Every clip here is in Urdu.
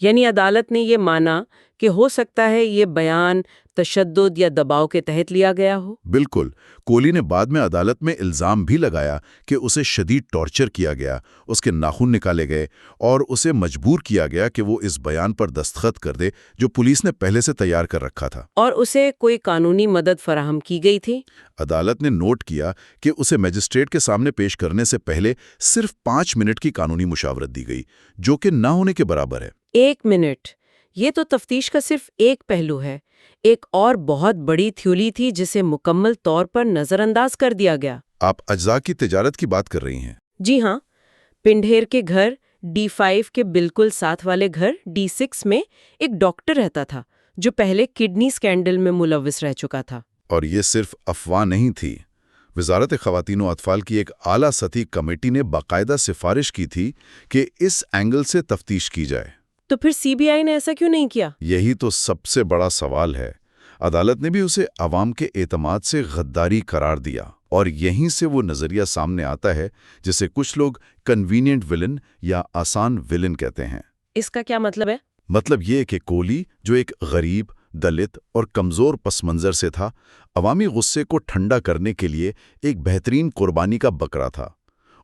یعنی عدالت نے یہ مانا کہ ہو سکتا ہے یہ بیان تشدد یا دباؤ کے تحت لیا گیا ہو؟ بالکل۔ کولی نے بعد میں عدالت میں الزام بھی لگایا کہ اسے شدید ٹارچر کیا گیا، اس کے ناخن نکالے گئے اور اسے مجبور کیا گیا کہ وہ اس بیان پر دستخط کر دے جو پولیس نے پہلے سے تیار کر رکھا تھا۔ اور اسے کوئی قانونی مدد فراہم کی گئی تھی؟ عدالت نے نوٹ کیا کہ اسے میجسٹریٹ کے سامنے پیش کرنے سے پہلے صرف 5 منٹ کی قانونی مشاورت دی گئی، جو کہ نہ ہونے کے برابر ہے۔ 1 منٹ! یہ تو تفتیش کا صرف ایک پہلو ہے۔ ایک اور بہت بڑی تھیوری تھی جسے مکمل طور پر نظر انداز کر دیا گیا۔ آپ اجزاء کی تجارت کی بات کر رہی ہیں؟ جی ہاں، پنڈھیر کے گھر D5 کے بالکل ساتھ والے گھر D6 میں ایک ڈاکٹر رہتا تھا جو پہلے کڈنی سکینڈل میں ملوث رہ چکا تھا۔ اور یہ صرف افواہ نہیں تھی۔ وزارت خواتین و اطفال کی ایک اعلیٰ سطحی کمیٹی نے باقاعدہ سفارش کی تھی کہ اس اینگل سے تفتیش کی جائے۔ تو پھر CBI نے ایسا کیوں نہیں کیا؟ یہی تو سب سے بڑا سوال ہے۔ عدالت نے بھی اسے عوام کے اعتماد سے غداری قرار دیا، اور یہیں سے وہ نظریہ سامنے آتا ہے جسے کچھ لوگ کنوینئنٹ ویلن یا آسان ویلن کہتے ہیں۔ اس کا کیا مطلب ہے؟ مطلب یہ کہ کولی، جو ایک غریب، دلت اور کمزور پس منظر سے تھا، عوامی غصے کو ٹھنڈا کرنے کے لیے ایک بہترین قربانی کا بکرا تھا۔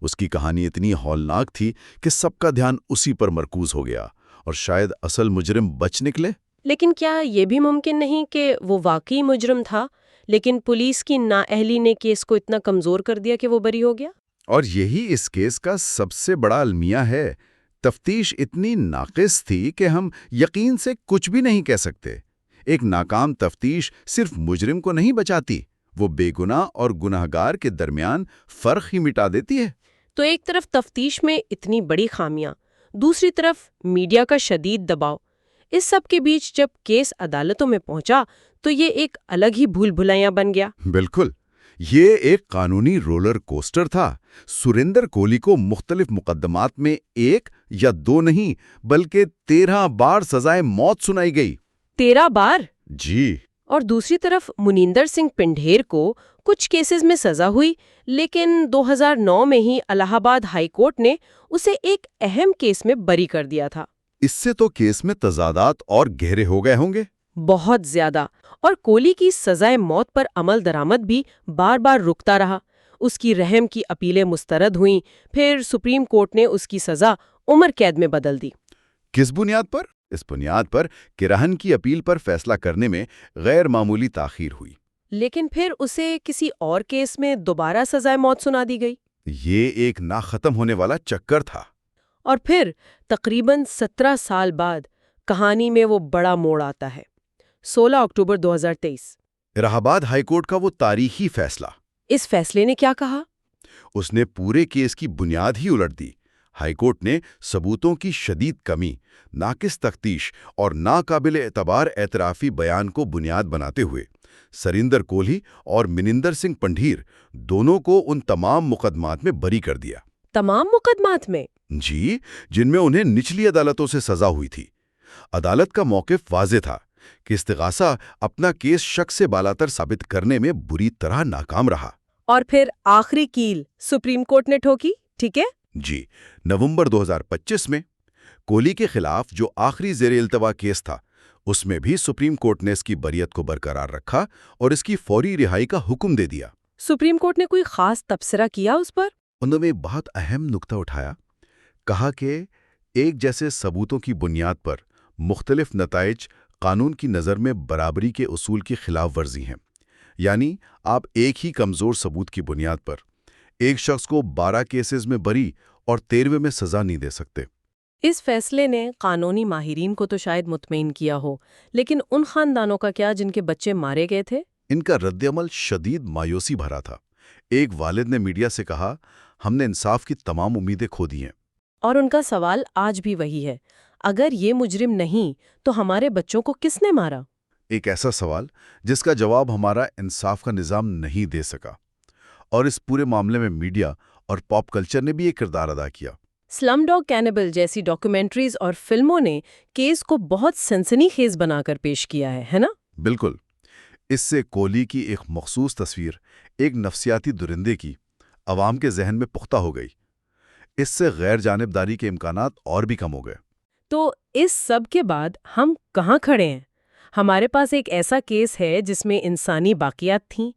اس کی کہانی اتنی ہولناک تھی کہ سب کا دھیان اسی پر مرکوز ہو گیا، اور شاید اصل مجرم بچ نکلے۔ لیکن کیا یہ بھی ممکن نہیں کہ وہ واقعی مجرم تھا، لیکن پولیس کی نااہلی نے کیس کو اتنا کمزور کر دیا کہ وہ بری ہو گیا؟ اور یہی اس کیس کا سب سے بڑا المیہ ہے۔ تفتیش اتنی ناقص تھی کہ ہم یقین سے کچھ بھی نہیں کہہ سکتے۔ ایک ناکام تفتیش صرف مجرم کو نہیں بچاتی، وہ بے گناہ اور گناہگار کے درمیان فرق ہی مٹا دیتی ہے۔ تو ایک طرف تفتیش میں اتنی بڑی خامیاں، دوسری طرف میڈیا کا شدید دباؤ، اس سب کے بیچ جب کیس عدالتوں میں پہنچا تو یہ ایک الگ ہی بھول بھلائیاں بن گیا۔ بالکل، یہ ایک قانونی رولر کوسٹر تھا۔ سریندر کولی کو مختلف مقدمات میں 1 یا 2 نہیں بلکہ 13 بار سزائے موت سنائی گئی۔ 13 بار؟ جی۔ اور دوسری طرف منیندر سنگھ پنڈھیر کو کچھ کیسز میں سزا ہوئی، لیکن 2009 میں ہی الہ آباد ہائی کورٹ نے اسے ایک اہم کیس میں بری کر دیا تھا۔ اس سے تو کیس میں تضادات اور گہرے ہو گئے ہوں گے۔ بہت زیادہ۔ اور کولی کی سزائے موت پر عمل درآمد بھی بار بار رکتا رہا۔ اس کی رحم کی اپیلیں مسترد ہوئیں، پھر سپریم کورٹ نے اس کی سزا عمر قید میں بدل دی۔ کس بنیاد پر؟ اس بنیاد پر کہ رہن کی اپیل پر فیصلہ کرنے میں غیر معمولی تاخیر ہوئی۔ لیکن پھر اسے کسی اور کیس میں دوبارہ سزائے موت سنا دی گئی۔ یہ ایک نہ ختم ہونے والا چکر تھا۔ اور پھر تقریباً 17 سال بعد کہانی میں وہ بڑا موڑ آتا ہے۔ 16 اکتوبر 2023۔ الہ آباد ہائی کورٹ کا وہ تاریخی فیصلہ۔ اس فیصلے نے کیا کہا؟ اس نے پورے کیس کی بنیاد ہی الٹ دی۔ ہائی کورٹ نے ثبوتوں کی شدید کمی، ناقص تفتیش اور ناقابل اعتبار اعترافی بیان کو بنیاد بناتے ہوئے سریندر کولی اور منیندر سنگھ پنڈھیر دونوں کو ان تمام مقدمات میں بری کر دیا۔ تمام مقدمات میں؟ جی، جن میں انہیں نچلی عدالتوں سے سزا ہوئی تھی۔ عدالت کا موقف واضح تھا کہ استغاثہ اپنا کیس شک سے بالاتر ثابت کرنے میں بری طرح ناکام رہا۔ اور پھر آخری کیل سپریم کورٹ نے ٹھوکی، ٹھیک ہے؟ جی، نومبر 2025 میں کولی کے خلاف جو آخری زیر التوا کیس تھا، اس میں بھی سپریم کورٹ نے اس کی بریت کو برقرار رکھا اور اس کی فوری رہائی کا حکم دے دیا۔ سپریم کورٹ نے کوئی خاص تبصرہ کیا اس پر؟ انہوں نے بہت اہم نکتہ اٹھایا، کہا کہ ایک جیسے ثبوتوں کی بنیاد پر مختلف نتائج قانون کی نظر میں برابری کے اصول کی خلاف ورزی ہیں۔ یعنی آپ ایک ہی کمزور ثبوت کی بنیاد پر ایک شخص کو 12 کیسز میں بری اور 13ویں میں سزا نہیں دے سکتے۔ اس فیصلے نے قانونی ماہرین کو تو شاید مطمئن کیا ہو، لیکن ان خاندانوں کا کیا جن کے بچے مارے گئے تھے؟ ان کا رد عمل شدید مایوسی بھرا تھا۔ ایک والد نے میڈیا سے کہا، ہم نے انصاف کی تمام امیدیں کھو دی ہیں۔ اور ان کا سوال آج بھی وہی ہے، اگر یہ مجرم نہیں تو ہمارے بچوں کو کس نے مارا؟ ایک ایسا سوال جس کا جواب ہمارا انصاف کا نظام نہیں دے سکا۔ اور اس پورے معاملے میں میڈیا اور پاپ کلچر نے بھی ایک کردار ادا کیا۔ سلم ڈاگ کینیبل جیسی ڈاکیومنٹریز اور فلموں نے کیس کو بہت سنسنی خیز بنا کر پیش کیا ہے نا؟ بالکل۔ اس سے کولی کی ایک مخصوص تصویر، ایک نفسیاتی درندے کی، عوام کے ذہن میں پختہ ہو گئی۔ اس سے غیر جانبداری کے امکانات اور بھی کم ہو گئے۔ تو اس سب کے بعد ہم کہاں کھڑے ہیں؟ ہمارے پاس ایک ایسا کیس ہے جس میں انسانی باقیات تھیں،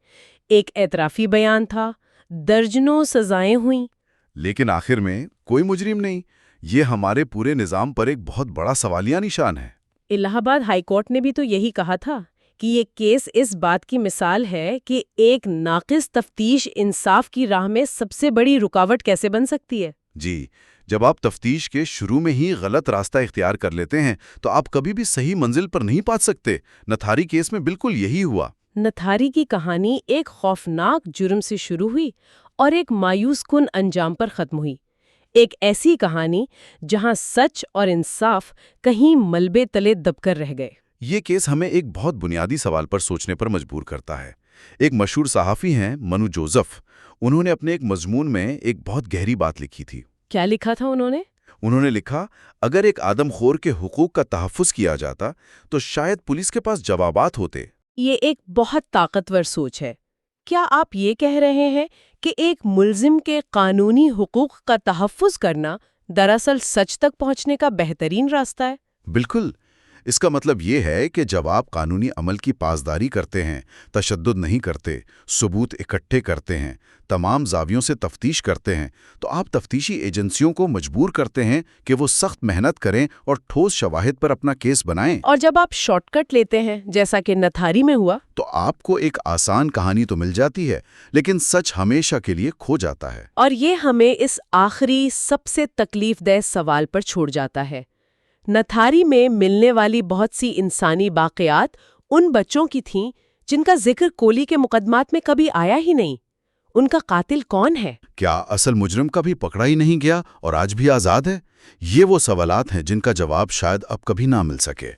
ایک اعترافی بیان تھا، درجنوں سزائیں ہوئیں، لیکن آخر میں کوئی مجرم نہیں۔ یہ ہمارے پورے نظام پر ایک بہت بڑا سوالیہ نشان ہے۔ الہ آباد ہائی کورٹ نے بھی تو یہی کہا تھا کہ یہ کیس اس بات کی مثال ہے کہ ایک ناقص تفتیش انصاف کی راہ میں سب سے بڑی رکاوٹ کیسے بن سکتی ہے۔ جی، جب آپ تفتیش کے شروع میں ہی غلط راستہ اختیار کر لیتے ہیں تو آپ کبھی بھی صحیح منزل پر نہیں پہنچ سکتے۔ نتھاری کیس میں بالکل یہی ہوا۔ نتھاری کی کہانی ایک خوفناک جرم سے شروع ہوئی اور ایک مایوس کن انجام پر ختم ہوئی۔ ایک ایسی کہانی جہاں سچ اور انصاف کہیں ملبے تلے دب کر رہ گئے۔ یہ کیس ہمیں ایک بہت بنیادی سوال پر سوچنے پر مجبور کرتا ہے۔ ایک مشہور صحافی ہیں منو جوزف، انہوں نے اپنے ایک مضمون میں ایک بہت گہری بات لکھی تھی۔ کیا لکھا تھا انہوں نے؟ انہوں نے لکھا، اگر ایک آدم خور کے حقوق کا تحفظ کیا جاتا تو شاید پولیس کے پاس جوابات ہوتے۔ یہ ایک بہت طاقتور سوچ ہے۔ کیا آپ یہ کہہ رہے ہیں کہ ایک ملزم کے قانونی حقوق کا تحفظ کرنا دراصل سچ تک پہنچنے کا بہترین راستہ ہے؟ بالکل۔ اس کا مطلب یہ ہے کہ جب آپ قانونی عمل کی پاسداری کرتے ہیں، تشدد نہیں کرتے، ثبوت اکٹھے کرتے ہیں، تمام زاویوں سے تفتیش کرتے ہیں، تو آپ تفتیشی ایجنسیوں کو مجبور کرتے ہیں کہ وہ سخت محنت کریں اور ٹھوس شواہد پر اپنا کیس بنائیں۔ اور جب آپ شارٹ کٹ لیتے ہیں جیسا کہ نتھاری میں ہوا، تو آپ کو ایک آسان کہانی تو مل جاتی ہے، لیکن سچ ہمیشہ کے لیے کھو جاتا ہے۔ اور یہ ہمیں اس آخری سب سے تکلیف دہ سوال پر چھوڑ جاتا ہے۔ نتھاری میں ملنے والی بہت سی انسانی باقیات ان بچوں کی تھیں جن کا ذکر کولی کے مقدمات میں کبھی آیا ہی نہیں۔ ان کا قاتل کون ہے؟ کیا اصل مجرم کبھی پکڑا ہی نہیں گیا اور آج بھی آزاد ہے؟ یہ وہ سوالات ہیں جن کا جواب شاید اب کبھی نہ مل سکے۔